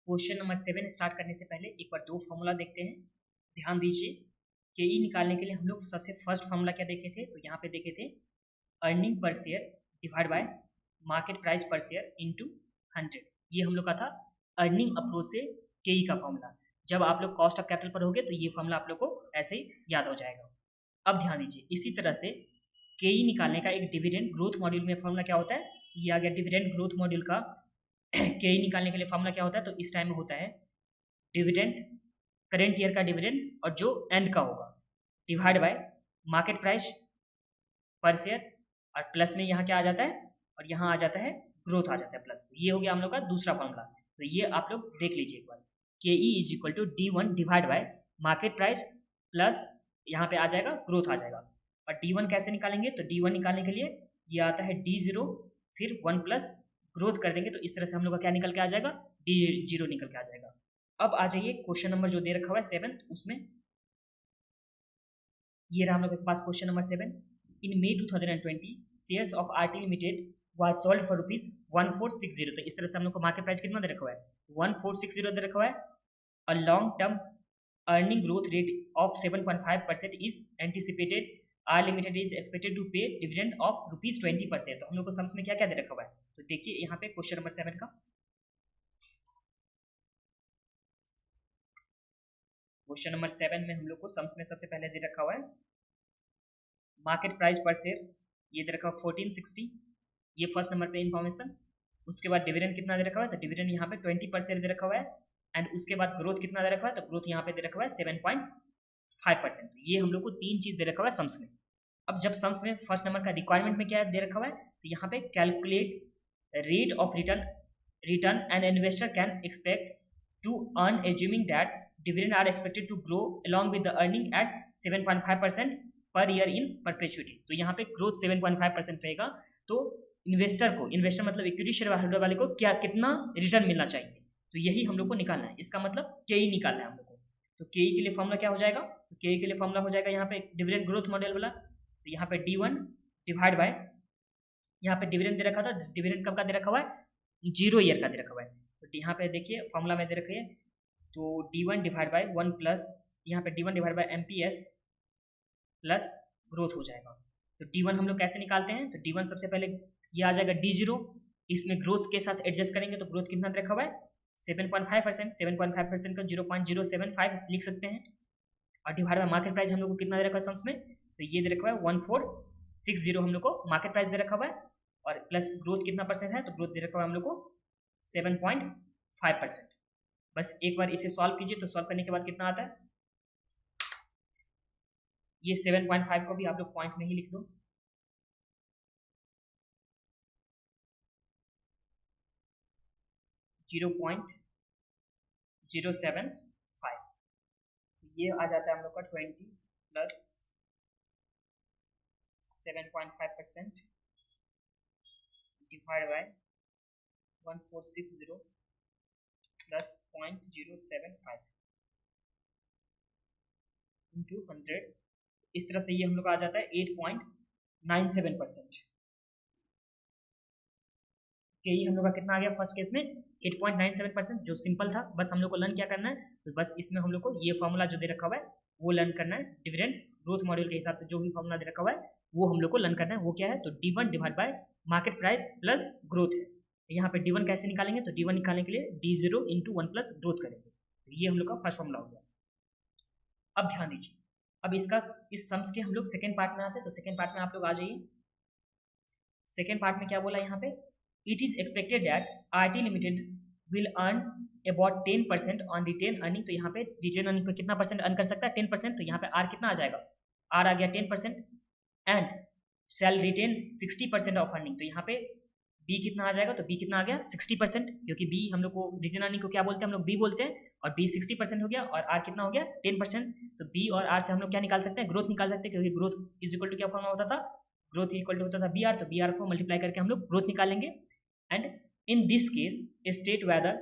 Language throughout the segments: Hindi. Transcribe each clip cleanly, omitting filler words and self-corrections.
क्वेश्चन नंबर 7 स्टार्ट करने से पहले एक बार दो फॉर्मूला देखते हैं। ध्यान दीजिए, केई निकालने के लिए हम लोग सबसे फर्स्ट फॉर्मूला क्या देखे थे, तो यहाँ पे देखे थे earning per share divide by market price पर शेयर इनटू 100। ये हम लोग का था अर्निंग अप्रोच से केई का फॉर्मूला। जब आप लोग कॉस्ट ऑफ कैपिटल पर होगे तो ये फॉर्मूला आप लोग को ऐसे ही याद हो जाएगा। अब ध्यान दीजिए, इसी तरह से केई निकालने का एक डिविडेंड ग्रोथ मॉड्यूल में फॉर्मूला क्या होता है, ये आ गया डिविडेंड ग्रोथ मॉड्यूल का केई निकालने के लिए फॉर्मूला क्या होता है, तो इस टाइम में होता है डिविडेंड करेंट ईयर का डिविडेंड और जो एंड का होगा डिवाइड बाय मार्केट प्राइस पर शेयर, और प्लस में यहाँ क्या आ जाता है, और यहाँ आ जाता है ग्रोथ आ जाता है प्लस। तो ये हो गया हम लोग का दूसरा फॉर्मूला। तो ये आप लोग देख लीजिए एक बार, K E is equal to D1 divide by market price plus यहाँ पे आ जाएगा ग्रोथ आ जाएगा। और D1 कैसे निकालेंगे, तो D1 निकालने के लिए ये आता है D0 फिर 1 प्लस ग्रोथ कर देंगे, तो इस तरह से हम लोग का क्या निकल के आ जाएगा, D0 निकल के आ जाएगा। अब आ जाइए क्वेश्चन नंबर जो दे रखा हुआ है 7, उसमें ये रहा हम लोग के पास question number 7। In May 2020 shares of RT limited was sold for ₹1460। तो इस तरह से हम लोग को मार्केट प्राइस कितना दे रखा हुआ है, 1460 दे रखा हुआ है। A long term earning growth rate of 7.5% is anticipated. R limited is expected to pay dividend of ₹20 तो हम लोग को सम्स में क्या क्या दे रखा हुआ है, तो देखिए यहाँ पे क्वेश्चन नंबर 7 का क्वेश्चन नंबर 7 में हम लोग को सम्स में सबसे पहले दे रखा हुआ है मार्केट प्राइस पर शेयर, ये दे रखा हुआ 1460, ये फर्स्ट नंबर पे इंफॉर्मेशन। उसके बाद डिविडेंड कितना दे रखा हुआ है, तो डिविडेंड यहाँ पे 20% दे रखा हुआ है। एंड उसके बाद ग्रोथ कितना दे रखा हुआ है, तो ग्रोथ यहाँ पे दे रखा हुआ है 7.5%। ये हम लोग को तीन चीज दे रखा हुआ है सम्स में। अब जब सम्स में फर्स्ट नंबर का रिक्वायरमेंट में क्या दे रखा हुआ है, तो यहाँ पे calculate rate of return and investor can expect to earn assuming that dividend are expected to grow along with the earning at 7.5% per year in perpetuity. तो यहाँ पे ग्रोथ 7.5% रहेगा। तो इन्वेस्टर मतलब इक्विटी शेयर होल्डर वाले को क्या कितना रिटर्न मिलना चाहिए, तो यही हम लोग को निकालना है। इसका मतलब केई निकालना है हम लोग को। तो केई के लिए फॉर्मूला क्या हो जाएगा, तो केई के लिए फॉर्मूला हो जाएगा यहाँ पे डिविडेंड ग्रोथ मॉडल वाला। तो यहाँ पे D1 डिवाइड बाय, यहाँ पे डिविडेंड दे रखा था, डिविडेंड कब का दे रखा हुआ है, 0 ईयर का दे रखा हुआ है। तो यहाँ पे देखिए फॉर्मूला में दे रखी है, तो D1 डिवाइड बाय 1 प्लस यहाँ पे D1 divide bye MPS plus growth हो जाएगा। तो D1 हम लोग कैसे निकालते हैं, तो D1 सबसे पहले ये आ जाएगा D0, इसमें ग्रोथ के साथ एडजस्ट करेंगे तो ग्रोथ कितना रखा हुआ है 7.5%, 7.5% का 0.075 लिख सकते हैं। और डिवाइड बाय मार्केट प्राइस हम लोग को कितना दे रखा है सम्स में, तो ये दे रखा है 1460 हम लोग को मार्केट प्राइस दे रखा हुआ है। और प्लस ग्रोथ कितना परसेंट है, तो ग्रोथ दे रखा हुआ है हम लोग को 7.5%। बस एक बार इसे सॉल्व कीजिए, तो सॉल्व करने के बाद कितना आता है, ये 7.5 को भी आप लोग पॉइंट में ही लिख दो। $0.075, ये आ जाता है हम लोग का 20 plus 7.5% divide by 1460 plus 0.075 into 100। इस तरह से ये हम लोग का आ जाता है 8.97%। यही हम लोग का कितना आ गया फर्स्ट केस में 8.97%, जो सिंपल था। बस हम लोग को लर्न क्या करना है, तो बस इसमें हम लोग को ये फॉर्मूला जो दे रखा हुआ है वो लर्न करना है। डिविडेंड ग्रोथ मॉड्यूल के हिसाब से जो भी फॉर्मूला दे रखा हुआ है वो हम लोग को लर्न करना है। वो क्या है, तो D1 divide by market price plus growth है। यहाँ पे D1 कैसे निकालेंगे, तो D1 निकालने के लिए D0 इंटू 1 प्लस ग्रोथ करेंगे। तो ये हम लोग का फर्स्ट फॉर्मूला हो गया। अब ध्यान दीजिए, अब इसका इस सम्स के हम लोग सेकेंड पार्ट में आते हैं। तो सेकेंड पार्ट में आप लोग आ जाइए। सेकेंड पार्ट में क्या बोला यहाँ पे, it is expected that RT limited will earn about 10% on retain earning. तो यहाँ पे रिटेन अर्निंग पे कितना परसेंट अर्न कर सकता है, 10%। तो यहाँ पे R कितना आ जाएगा, R आ गया 10%। And sell retain 60% of earning. तो यहाँ पे B कितना आ जाएगा, तो B कितना आ गया 60%, क्योंकि B हम लोग को रिटेन अर्निंग को क्या बोलते हैं, हम लोग B बोलते हैं। और B 60% हो गया और R कितना हो गया 10%। तो B और R से हम लोग क्या निकाल सकते हैं, ग्रोथ निकाल सकते हैं, क्योंकि ग्रोथ इज इक्वल टू क्या फॉर्मूला होता था, ग्रोथ इक्वल टू होता था BR। तो BR को मल्टीप्लाई करके हम लोग ग्रोथ निकालेंगे। And in this case state whether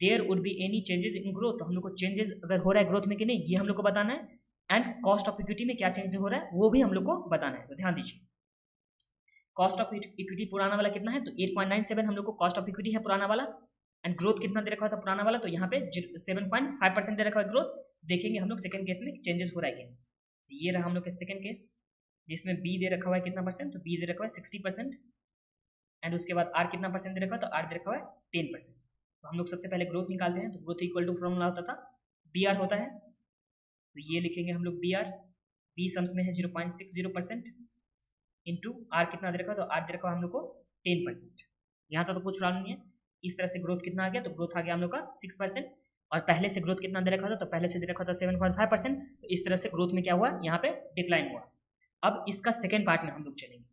there would be any changes in growth. तो हम लोग को चेंजेस अगर हो रहा है ग्रोथ में कि नहीं, ये हम लोग को बताना है। एंड कॉस्ट ऑफ इक्विटी में क्या चेंज हो रहा है वो भी हम लोग को बताना है। तो ध्यान दीजिए, कॉस्ट ऑफ इक्विटी पुराना वाला कितना है, तो 8.97 हम लोग को कॉस्ट ऑफ इक्विटी है पुराना वाला। एंड ग्रोथ कितना दे रखा था पुराना वाला, तो यहाँ पे 7.5% दे रखा है ग्रोथ। देखेंगे हम लोग सेकंड केस में चेंजेस हो रहा है क्या। तो ये रहा हम लोग का सेकंड केस, जिसमें बी दे रखा हुआ है कितना परसेंट, तो बी दे रखा हुआ है 60%, एंड उसके बाद आर कितना परसेंट दे रखा है, तो आर दे रखा हुआ है 10%। तो हम लोग सबसे पहले ग्रोथ निकालते हैं। तो ग्रोथ इक्वल टू फॉर्मूला होता था बी आर होता है, तो ये लिखेंगे हम लोग बी आर, बी सम्स में है 0.60% इंटू आर कितना दे रखा है, तो आर दे रखा है हम लोग को 10%। यहाँ तक तो कुछ प्रॉब्लम नहीं है। इस तरह से ग्रोथ कितना आ गया, तो ग्रोथ आ गया हम लोग का 6%, और पहले से ग्रोथ कितना दे रखा था, तो पहले से दे रखा था 7.5%। तो इस तरह से ग्रोथ में क्या हुआ, यहाँ पे डिक्लाइन हुआ। अब इसका सेकेंड पार्ट में हम लोग चलेंगे।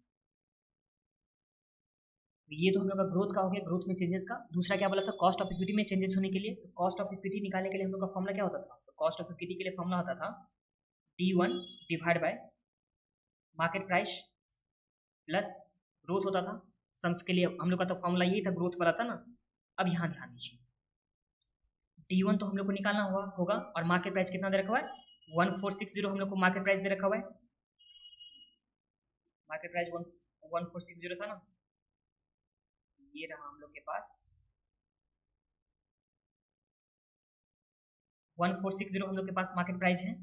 ये तो हम लोग का ग्रोथ का हो गया, ग्रोथ में चेंजेस का। दूसरा क्या बोला था, कॉस्ट ऑफ इक्विटी में चेंजेस होने के लिए। तो कॉस्ट ऑफ इक्विटी निकालने के लिए हम लोग का फॉर्मूला क्या होता था, तो कॉस्ट ऑफ इक्विटी के लिए फॉर्मूला होता था D1 divide by market price plus growth होता था। सम्स के लिए हम लोग का तो फॉर्मूला यही था, ग्रोथ वाला था ना। अब यहाँ ध्यान दीजिए, D1 तो हम लोग को निकालना होगा, और मार्केट प्राइस कितना दे रखा हुआ है 1460 हम लोग को मार्केट प्राइस दे रखा हुआ है। मार्केट प्राइस 1460 था ना, ये रहा हम लोग के पास 1460 हम लोग के पास मार्केट प्राइस है।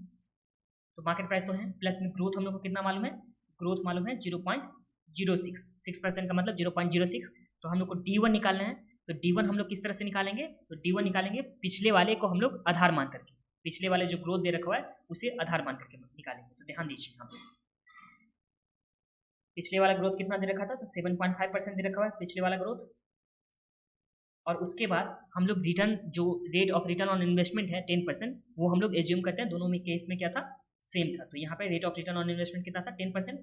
तो मार्केट प्राइस तो है, प्लस में ग्रोथ हम लोग को कितना मालूम है, ग्रोथ मालूम है 0.06, 6% का मतलब 0.06। तो हम लोग को D1 निकालना है। तो D1 हम लोग किस तरह से निकालेंगे, तो D1 निकालेंगे पिछले वाले को हम लोग आधार मान करके, पिछले वाले जो ग्रोथ दे रखा हुआ है उसे आधार मान करके निकालेंगे। तो ध्यान दीजिए, यहाँ पे पिछले वाला ग्रोथ कितना दे रखा था, तो 7.5% दे रखा हुआ है पिछले वाला ग्रोथ। और उसके बाद हम लोग रिटर्न, जो rate of return on investment है 10%, वो हम लोग एज्यूम करते हैं। दोनों में केस में क्या था, सेम था। तो यहाँ पे rate of return on investment कितना था, 10%।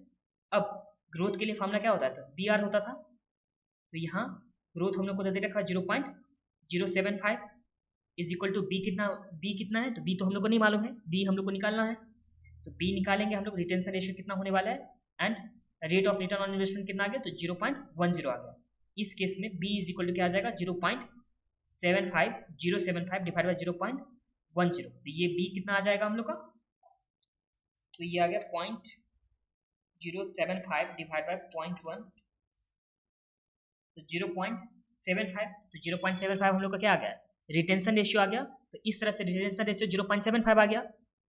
अब ग्रोथ के लिए फॉर्मूला क्या होता था, बी आर होता था। तो यहाँ ग्रोथ हम लोग को दे रखा 0.075 इज इक्वल टू बी कितना है, तो बी तो हम लोग को नहीं मालूम है, बी हम लोग को निकालना है। तो बी निकालेंगे हम लोग, रिटेंशन रेशियो कितना होने वाला है, and rate of return on investment कितना आ गया, तो 0.10 आ गया। इस केस में बी इज इक्वल टू क्या आ जाएगा, 0.075 डिवाइड बाई 0.10। तो ये बी कितना आ जाएगा हम लोग का, तो ये आ गया 0.075 डिवाइड बाई 0.1, तो 0.75। तो 0.75 हम लोग का क्या आ गया, रिटेंशन रेशियो आ गया। तो इस तरह से रिटेंशन रेशियो 0.75 आ गया।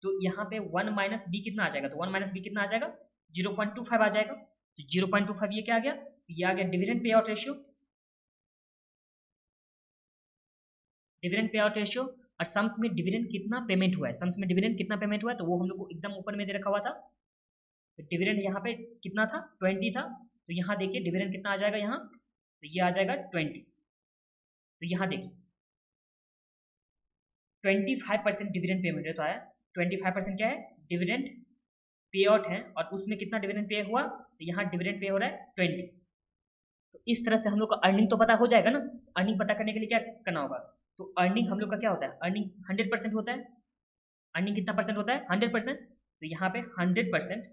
तो यहाँ पे 1 माइनस बी कितना आ जाएगा, तो 1 माइनस बी कितना आ जाएगा, 0.25 आ जाएगा। तो 0.25 ये क्या आ गया, ये आ गया dividend pay out ratio, dividend pay out ratio. और सम्स में डिविडेंड कितना पेमेंट हुआ है, सम्स में डिविडेंड कितना पेमेंट हुआ है, तो वो हम लोग को एकदम ऊपर में दे रखा हुआ था। तो डिविडेंड यहाँ पे कितना था, 20 था। तो यहाँ देखिए डिविडेंड कितना आ जाएगा यहाँ, तो ये आ जाएगा 20। तो यहाँ देखिए 25% डिविडेंड पेमेंट है, तो आया 25% क्या है, डिविडेंड पे आउट है। और उसमें कितना डिविडेंड पे हुआ, तो यहाँ डिविडेंड पे हो रहा है 20। तो इस तरह से हम लोग का अर्निंग तो पता हो जाएगा ना। अर्निंग पता करने के लिए क्या करना होगा, तो अर्निंग हम लोग का क्या होता है, अर्निंग 100% होता है। अर्निंग कितना परसेंट होता है, 100%। तो यहाँ पे 100%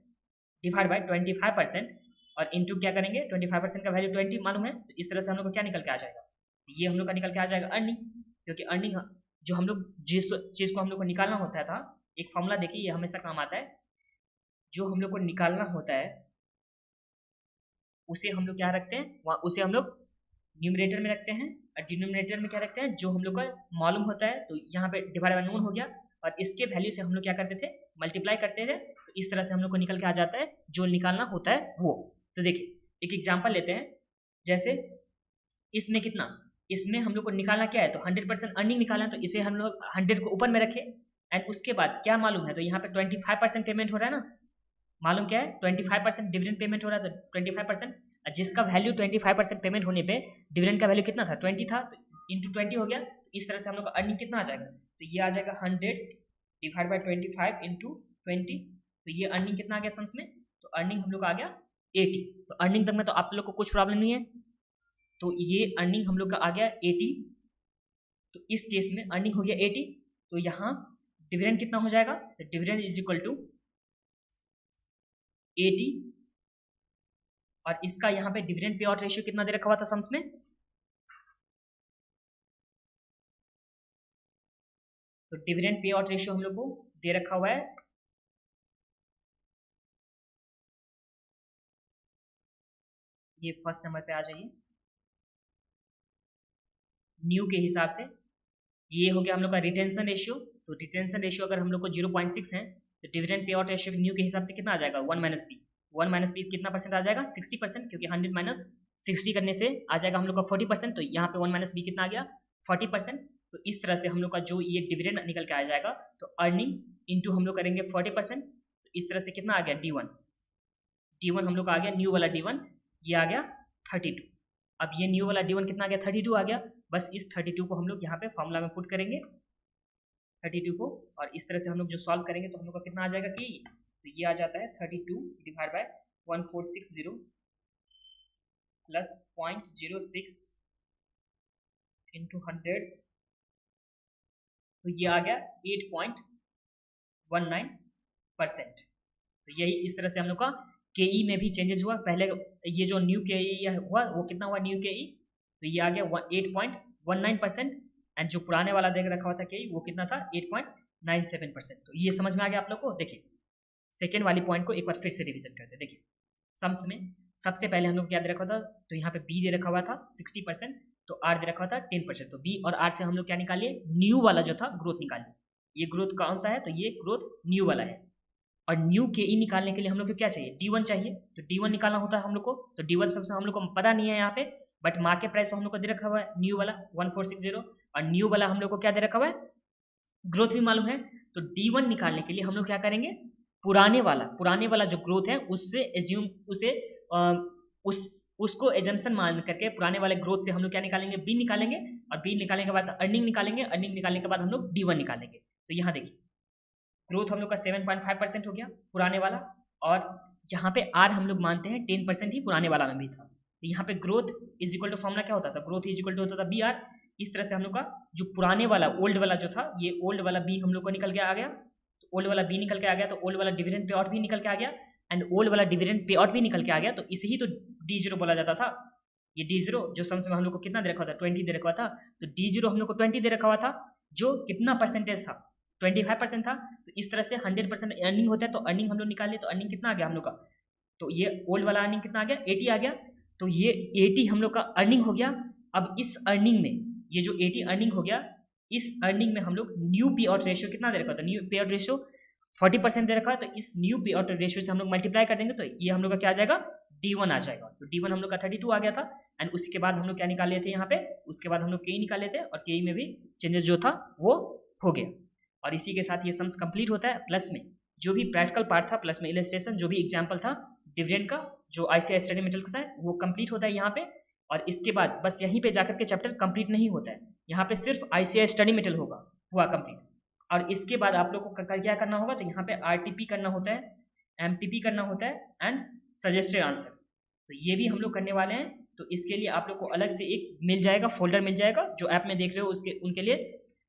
डिवाइड बाई 25%, और इंटू क्या करेंगे, 25% का वैल्यू 20 मालूम है। तो इस तरह से हम लोग को क्या निकल के आ जाएगा, ये हम लोग का निकल के आ जाएगा अर्निंग। क्योंकि अर्निंग जो हम लोग जिस चीज़ को हम लोग को निकालना होता था, एक फॉर्मूला देखिए ये हमेशा काम आता है। जो हम लोग को निकालना होता है उसे हम लोग क्या रखते हैं, वहाँ उसे हम लोग न्यूमरेटर में रखते हैं, और डिनोमिनेटर में क्या रखते हैं, जो हम लोग का मालूम होता है। तो यहाँ पे डिवाइड बाय नोन हो गया, और इसके वैल्यू से हम लोग क्या करते थे, मल्टीप्लाई करते थे। तो इस तरह से हम लोग को निकल के आ जाता है जो निकालना होता है वो। तो देखिए एक एग्जाम्पल लेते हैं, जैसे इसमें कितना, इसमें हम लोग को निकालना क्या है, तो 100% अर्निंग निकालना है। तो इसे हम लोग 100 को ऊपर में रखें, एंड उसके बाद क्या मालूम है, तो यहाँ पे 25% पेमेंट हो रहा है ना, मालूम क्या है, 25% डिविडेंड पेमेंट हो रहा है। तो 25%, जिसका वैल्यू 25% पेमेंट होने पे डिविडेंड का वैल्यू कितना था, 20 था, तो इंटू 20 हो गया। तो इस तरह से हम लोग का अर्निंग कितना आ जाएगा, तो ये आ जाएगा 100 डिवाइड बाई 25 इंटू 20। तो ये अर्निंग कितना आ गया सम्स में, तो अर्निंग हम लोग का आ गया 80। तो अर्निंग तक में तो आप लोग को कुछ प्रॉब्लम नहीं है। तो ये अर्निंग हम लोग का आ गया 80। तो इस केस में अर्निंग हो गया 80। तो यहाँ डिविडेंड कितना हो जाएगा, तो डिविडेंड इज इक्वल टू 80, और इसका यहाँ पे डिविडेंड पे आउट रेशियो कितना दे रखा हुआ था सम्स में, तो डिविडेंड पे आउट रेशियो हम लोग को दे रखा हुआ है, ये फर्स्ट नंबर पे आ जाइए। न्यू के हिसाब से। ये हो गया हम लोग का रिटेंशन रेशियो। तो रिटेंशन रेशियो अगर हम लोग को 0.6 है तो dividend pay out ratio new के हिसाब से कितना आ जाएगा 1 माइनस पी। 1 माइनस पी कितना परसेंट आ जाएगा 60%, क्योंकि 100 माइनस 60 करने से आ जाएगा हम लोग का 40%। तो यहाँ पे 1 माइनस बी कितना आ गया 40%। तो इस तरह से हम लोग का जो ये डिविडेंड निकल के आ जाएगा, तो अर्निंग इंटू हम लोग करेंगे 40%। तो इस तरह से कितना आ गया D1 हम लोग का आ गया न्यू वाला D1, ये आ गया 32। अब ये न्यू वाला D1 कितना आ गया 32 आ गया। बस इस 32 को हम लोग यहाँ पे फॉर्मूला में पुट करेंगे 32 को, और इस तरह से हम लोग जो सॉल्व करेंगे तो हम लोग का कितना आ जाएगा कि तो ये आ जाता है 32 डिवाइड बाय 1460 प्लस 0.06 इंटू 100, तो ये आ गया 8.19%। तो यही इस तरह से हम लोग का KE में भी चेंजेस हुआ। पहले ये जो न्यू KE हुआ वो कितना हुआ न्यू KE, तो ये आ गया 8.19%, एंड जो पुराने वाला देख रखा हुआ था KE वो कितना था 8.97%। तो ये समझ में आ गया आप लोग को। देखिए सेकेंड वाली पॉइंट को एक बार फिर से रिविजन करते हैं। देखिए सम्स में सबसे पहले हम लोग क्या दे रखा था, तो यहाँ पे B दे रखा हुआ था 60%, तो R दे रखा हुआ था 10%। तो B और R से हम लोग क्या निकालिए न्यू वाला जो था ग्रोथ निकालिए। ये ग्रोथ कौन सा है, तो ये ग्रोथ न्यू वाला है। और न्यू KE निकालने के लिए हम लोग को क्या चाहिए D1 चाहिए। तो D1 निकालना होता है हम लोग को। तो D1 सबसे हम लोग को पता नहीं है यहाँ पे, बट मार्केट प्राइस हम लोग को दे रखा हुआ है न्यू वाला 1460, और न्यू वाला हम लोग को क्या दे रखा हुआ है ग्रोथ भी मालूम है। तो D1 निकालने के लिए हम लोग क्या करेंगे, पुराने वाला जो ग्रोथ है उससे एज्यूम उसको एजम्पशन मान करके पुराने वाले ग्रोथ से हम लोग क्या निकालेंगे B निकालेंगे, और B निकालने के बाद अर्निंग निकालेंगे, अर्निंग निकालने के बाद हम लोग D1 निकालेंगे। तो यहाँ देखिए ग्रोथ हम लोग का 7.5% हो गया पुराने वाला, और जहाँ पे R हम लोग मानते हैं 10% ही पुराने वाला में भी था। तो यहाँ पे growth is equal to formula क्या होता था, ग्रोथ इज इक्वल टू होता था BR। इस तरह से हम लोग का जो पुराने वाला ओल्ड वाला जो था, ये ओल्ड वाला B हम लोग को निकल के आ गया। तो ओल्ड वाला B निकल के आ गया, तो ओल्ड वाला डिविडेंड पे आउट भी निकल के आ गया, एंड ओल्ड वाला डिविडेंड पे आउट भी निकल के आ गया। तो इसे ही तो D0 बोला जाता था। ये D0 जो सम्स में हम लोग को कितना दे रखा था 20 दे रखा था। तो D0 हम लोग को 20 दे रखा हुआ था, जो कितना परसेंटेज था 25% था। तो इस तरह से 100% अर्निंग होता है। तो अर्निंग हम लोग निकाले, तो अर्निंग कितना आ गया हम लोग का, तो ये ओल्ड वाला अर्निंग कितना आ गया 80 आ गया। तो ये 80 हम लोग का अर्निंग हो गया। अब इस अर्निंग में ये जो 80 अर्निंग हो गया, इस अर्निंग में हम लोग न्यू पे आउट रेशियो कितना दे रखा था, न्यू पे आउट रेशियो 40% दे रखा है। तो इस न्यू पे आउट रेशियो से हम लोग मल्टीप्लाई कर देंगे, तो ये हम लोग का क्या आ जाएगा D1 आ जाएगा। तो D1 हम लोग का 32 आ गया था, एंड उसके बाद हम लोग क्या निकाल लेते हैं यहाँ पे, उसके बाद हम लोग KE निकाल लेते हैं, और KE में भी चेंजेस जो था वो हो गया। और इसी के साथ ये सम्स कंप्लीट होता है। प्लस में जो भी प्रैक्टिकल पार्ट था, प्लस में इलस्ट्रेशन जो भी एग्जांपल था डिविडेंड का, जो ICI स्टडी मेटेरियल का है वो कंप्लीट होता है यहाँ पे। और इसके बाद बस यहीं पे जाकर के चैप्टर कंप्लीट नहीं होता है, यहाँ पे सिर्फ ICI स्टडी मेटेरियल हुआ कंप्लीट। और इसके बाद आप लोग को क्या करना होगा, तो यहाँ पे RTP करना होता है, MTP करना होता है, एंड सजेस्टेड आंसर। तो ये भी हम लोग करने वाले हैं। तो इसके लिए आप लोग को अलग से एक मिल जाएगा, फोल्डर मिल जाएगा, जो ऐप में देख रहे हो उनके लिए।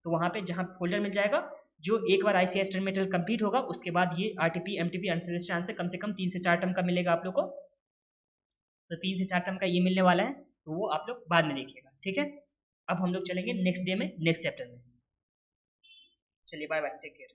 तो वहाँ पे जहाँ फोल्डर मिल जाएगा, जो एक बार ICI स्टडी मेटेरियल कंप्लीट होगा उसके बाद ये RTP MTP अनसजेस्टेड आंसर कम से कम 3 से 4 टर्म का मिलेगा आप लोग को। तो 3 से 4 टर्म का ये मिलने वाला है, तो वो आप लोग बाद में देखिएगा, ठीक है। अब हम लोग चलेंगे नेक्स्ट डे में नेक्स्ट चैप्टर में। चलिए बाय बाय, टेक केयर।